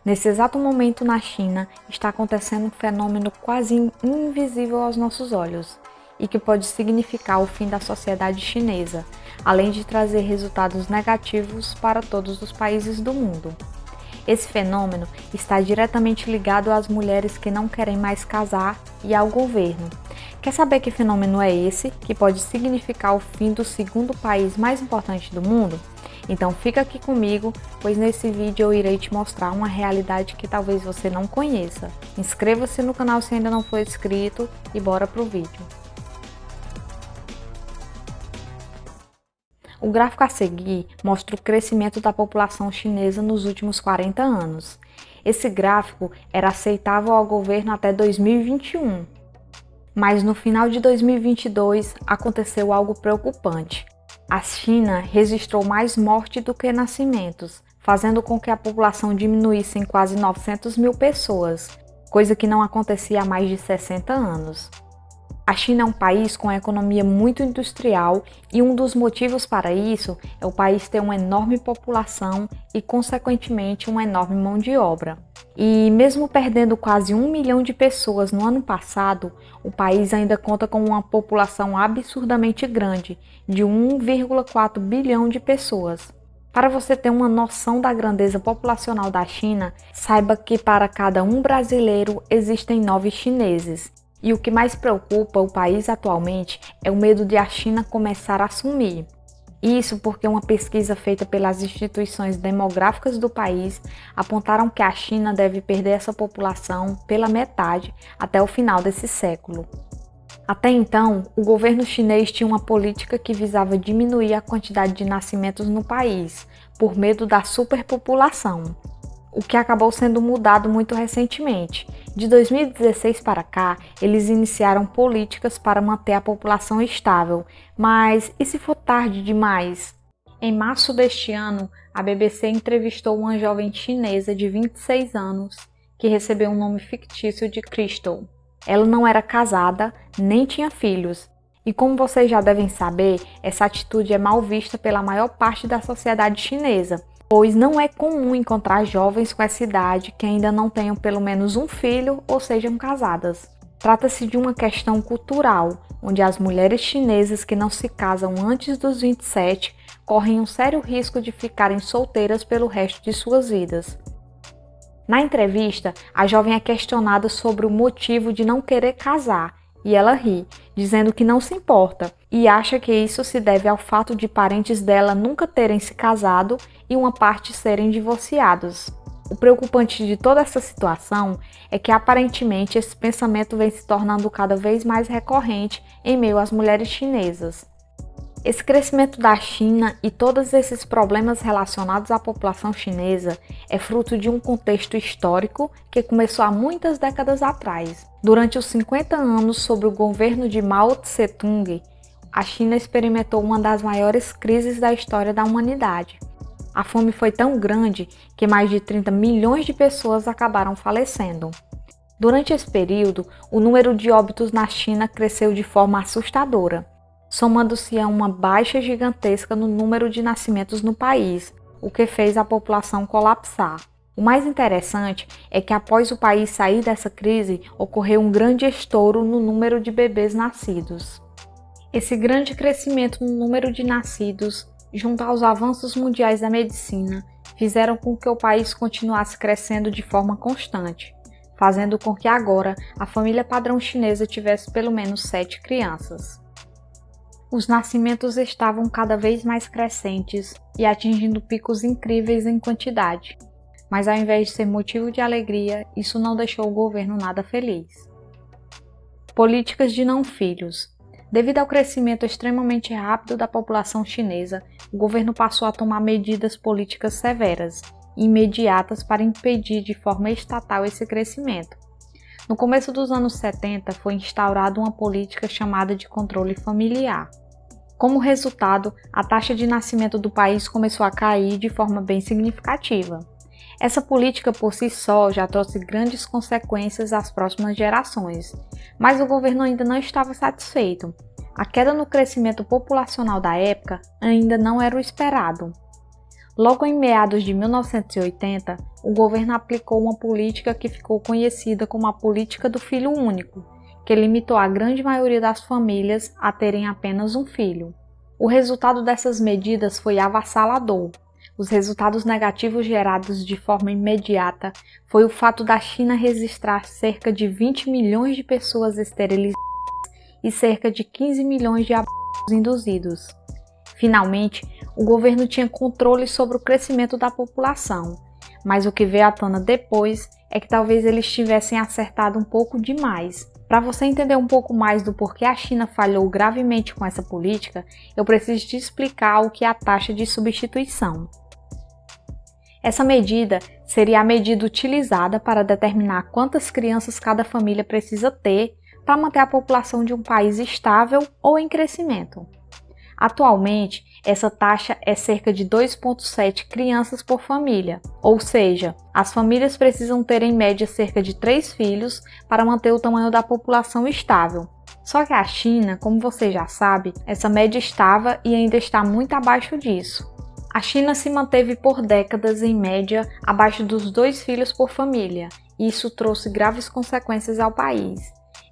Nesse exato momento na China está acontecendo um fenômeno quase invisível aos nossos olhos e que pode significar o fim da sociedade chinesa, além de trazer resultados negativos para todos os países do mundo. Esse fenômeno está diretamente ligado às mulheres que não querem mais casar e ao governo. Quer saber que fenômeno é esse, que pode significar o fim do segundo país mais importante do mundo? Então fica aqui comigo, pois nesse vídeo eu irei te mostrar uma realidade que talvez você não conheça. Inscreva-se no canal se ainda não for inscrito e bora pro vídeo. O gráfico a seguir mostra o crescimento da população chinesa nos últimos 40 anos. Esse gráfico era aceitável ao governo até 2021. Mas no final de 2022 aconteceu algo preocupante. A China registrou mais mortes do que nascimentos, fazendo com que a população diminuísse em quase 900 mil pessoas, coisa que não acontecia há mais de 60 anos. A China é um país com a economia muito industrial e um dos motivos para isso é o país ter uma enorme população e, consequentemente, uma enorme mão de obra. E mesmo perdendo quase 1 milhão de pessoas no ano passado, o país ainda conta com uma população absurdamente grande, de 1,4 bilhão de pessoas. Para você ter uma noção da grandeza populacional da China, saiba que para cada um brasileiro existem 9 chineses. E o que mais preocupa o país atualmente é o medo de a China começar a sumir. Isso porque uma pesquisa feita pelas instituições demográficas do país apontaram que a China deve perder essa população pela metade até o final desse século. Até então, o governo chinês tinha uma política que visava diminuir a quantidade de nascimentos no país, por medo da superpopulação, o que acabou sendo mudado muito recentemente. De 2016 para cá, eles iniciaram políticas para manter a população estável, mas e se for tarde demais? Em março deste ano, a BBC entrevistou uma jovem chinesa de 26 anos que recebeu um nome fictício de Crystal. Ela não era casada, nem tinha filhos. E como vocês já devem saber, essa atitude é mal vista pela maior parte da sociedade chinesa, pois não é comum encontrar jovens com essa idade que ainda não tenham pelo menos um filho ou sejam casadas. Trata-se de uma questão cultural, onde as mulheres chinesas que não se casam antes dos 27 correm um sério risco de ficarem solteiras pelo resto de suas vidas. Na entrevista, a jovem é questionada sobre o motivo de não querer casar, e ela ri, dizendo que não se importa e acha que isso se deve ao fato de parentes dela nunca terem se casado e uma parte serem divorciados. O preocupante de toda essa situação é que aparentemente esse pensamento vem se tornando cada vez mais recorrente em meio às mulheres chinesas. Esse crescimento da China e todos esses problemas relacionados à população chinesa é fruto de um contexto histórico que começou há muitas décadas atrás. Durante os 50 anos sob o governo de Mao Tse-tung, a China experimentou uma das maiores crises da história da humanidade. A fome foi tão grande que mais de 30 milhões de pessoas acabaram falecendo. Durante esse período, o número de óbitos na China cresceu de forma assustadora, somando-se a uma baixa gigantesca no número de nascimentos no país, o que fez a população colapsar. O mais interessante é que após o país sair dessa crise, ocorreu um grande estouro no número de bebês nascidos. Esse grande crescimento no número de nascidos, junto aos avanços mundiais da medicina, fizeram com que o país continuasse crescendo de forma constante, fazendo com que agora a família padrão chinesa tivesse pelo menos 7 crianças. Os nascimentos estavam cada vez mais crescentes e atingindo picos incríveis em quantidade, mas ao invés de ser motivo de alegria, isso não deixou o governo nada feliz. Políticas de não filhos. Devido ao crescimento extremamente rápido da população chinesa, o governo passou a tomar medidas políticas severas e imediatas para impedir de forma estatal esse crescimento. No começo dos anos 70, foi instaurada uma política chamada de controle familiar. Como resultado, a taxa de nascimento do país começou a cair de forma bem significativa. Essa política por si só já trouxe grandes consequências às próximas gerações, mas o governo ainda não estava satisfeito. A queda no crescimento populacional da época ainda não era o esperado. Logo em meados de 1980, o governo aplicou uma política que ficou conhecida como a política do filho único, que limitou a grande maioria das famílias a terem apenas um filho. O resultado dessas medidas foi avassalador. Os resultados negativos gerados de forma imediata foi o fato da China registrar cerca de 20 milhões de pessoas esterilizadas e cerca de 15 milhões de abortos induzidos. Finalmente, o governo tinha controle sobre o crescimento da população, mas o que veio à tona depois é que talvez eles tivessem acertado um pouco demais. Para você entender um pouco mais do porquê a China falhou gravemente com essa política, eu preciso te explicar o que é a taxa de substituição. Essa medida seria a medida utilizada para determinar quantas crianças cada família precisa ter para manter a população de um país estável ou em crescimento. Atualmente, essa taxa é cerca de 2,7 crianças por família, ou seja, as famílias precisam ter em média cerca de 3 filhos para manter o tamanho da população estável. Só que a China, como você já sabe, essa média estava e ainda está muito abaixo disso. A China se manteve por décadas em média abaixo dos 2 filhos por família, e isso trouxe graves consequências ao país.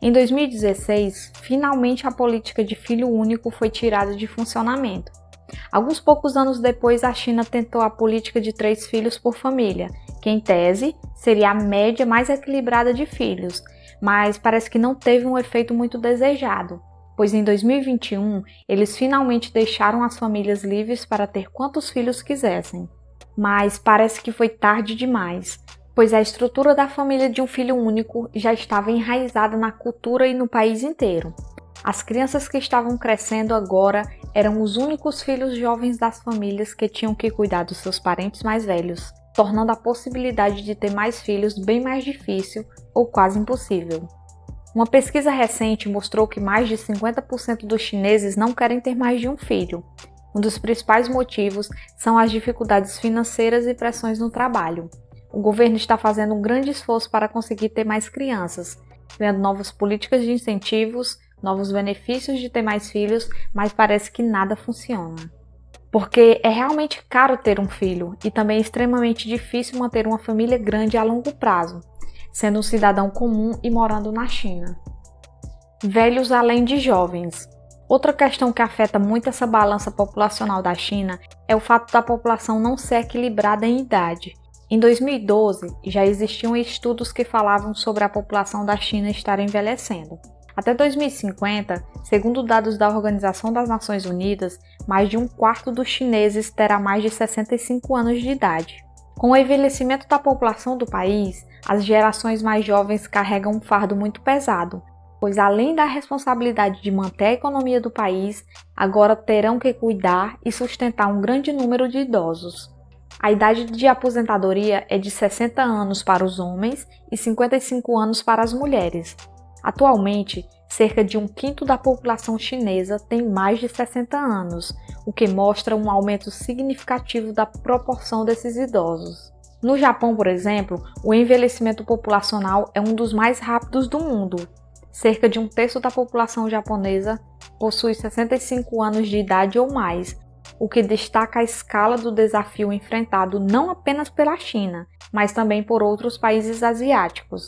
Em 2016, finalmente a política de filho único foi tirada de funcionamento. Alguns poucos anos depois, a China tentou a política de 3 filhos por família, que em tese seria a média mais equilibrada de filhos, mas parece que não teve um efeito muito desejado, pois em 2021 eles finalmente deixaram as famílias livres para ter quantos filhos quisessem. Mas parece que foi tarde demais, pois a estrutura da família de um filho único já estava enraizada na cultura e no país inteiro. As crianças que estavam crescendo agora eram os únicos filhos jovens das famílias que tinham que cuidar dos seus parentes mais velhos, tornando a possibilidade de ter mais filhos bem mais difícil ou quase impossível. Uma pesquisa recente mostrou que mais de 50% dos chineses não querem ter mais de um filho. Um dos principais motivos são as dificuldades financeiras e pressões no trabalho. O governo está fazendo um grande esforço para conseguir ter mais crianças, criando novas políticas de incentivos, novos benefícios de ter mais filhos, mas parece que nada funciona. Porque é realmente caro ter um filho e também é extremamente difícil manter uma família grande a longo prazo, sendo um cidadão comum e morando na China. Velhos além de jovens. Outra questão que afeta muito essa balança populacional da China é o fato da população não ser equilibrada em idade. Em 2012, já existiam estudos que falavam sobre a população da China estar envelhecendo. Até 2050, segundo dados da Organização das Nações Unidas, mais de 1/4 dos chineses terá mais de 65 anos de idade. Com o envelhecimento da população do país, as gerações mais jovens carregam um fardo muito pesado, pois além da responsabilidade de manter a economia do país, agora terão que cuidar e sustentar um grande número de idosos. A idade de aposentadoria é de 60 anos para os homens e 55 anos para as mulheres. Atualmente, cerca de 1/5 da população chinesa tem mais de 60 anos, o que mostra um aumento significativo da proporção desses idosos. No Japão, por exemplo, o envelhecimento populacional é um dos mais rápidos do mundo. Cerca de 1/3 da população japonesa possui 65 anos de idade ou mais, o que destaca a escala do desafio enfrentado não apenas pela China, mas também por outros países asiáticos.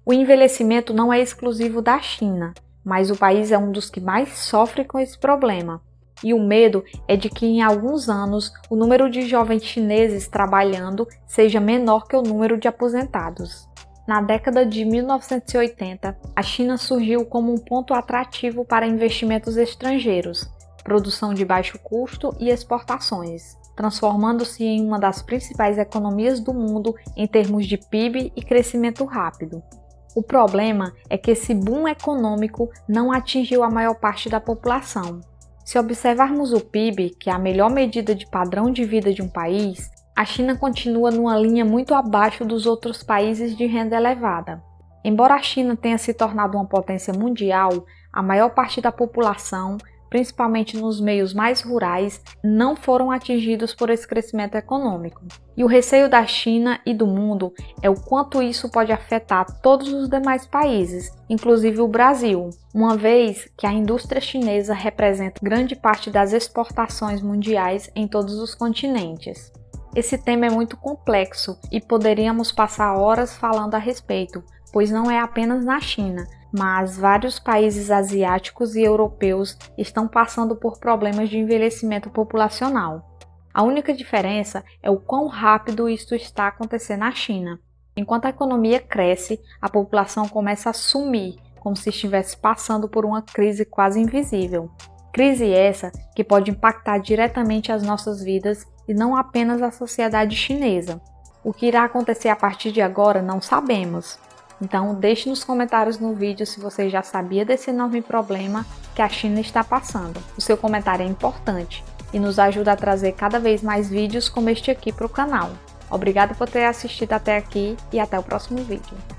O envelhecimento não é exclusivo da China, mas o país é um dos que mais sofre com esse problema. E o medo é de que em alguns anos o número de jovens chineses trabalhando seja menor que o número de aposentados. Na década de 1980, a China surgiu como um ponto atrativo para investimentos estrangeiros, produção de baixo custo e exportações, transformando-se em uma das principais economias do mundo em termos de PIB e crescimento rápido. O problema é que esse boom econômico não atingiu a maior parte da população. Se observarmos o PIB, que é a melhor medida de padrão de vida de um país, a China continua numa linha muito abaixo dos outros países de renda elevada. Embora a China tenha se tornado uma potência mundial, a maior parte da população, principalmente nos meios mais rurais, não foram atingidos por esse crescimento econômico. E o receio da China e do mundo é o quanto isso pode afetar todos os demais países, inclusive o Brasil, uma vez que a indústria chinesa representa grande parte das exportações mundiais em todos os continentes. Esse tema é muito complexo e poderíamos passar horas falando a respeito, pois não é apenas na China, mas vários países asiáticos e europeus estão passando por problemas de envelhecimento populacional. A única diferença é o quão rápido isto está acontecendo na China. Enquanto a economia cresce, a população começa a sumir, como se estivesse passando por uma crise quase invisível. Crise essa que pode impactar diretamente as nossas vidas e não apenas a sociedade chinesa. O que irá acontecer a partir de agora não sabemos. Então deixe nos comentários no vídeo se você já sabia desse enorme problema que a China está passando. O seu comentário é importante e nos ajuda a trazer cada vez mais vídeos como este aqui para o canal. Obrigada por ter assistido até aqui e até o próximo vídeo.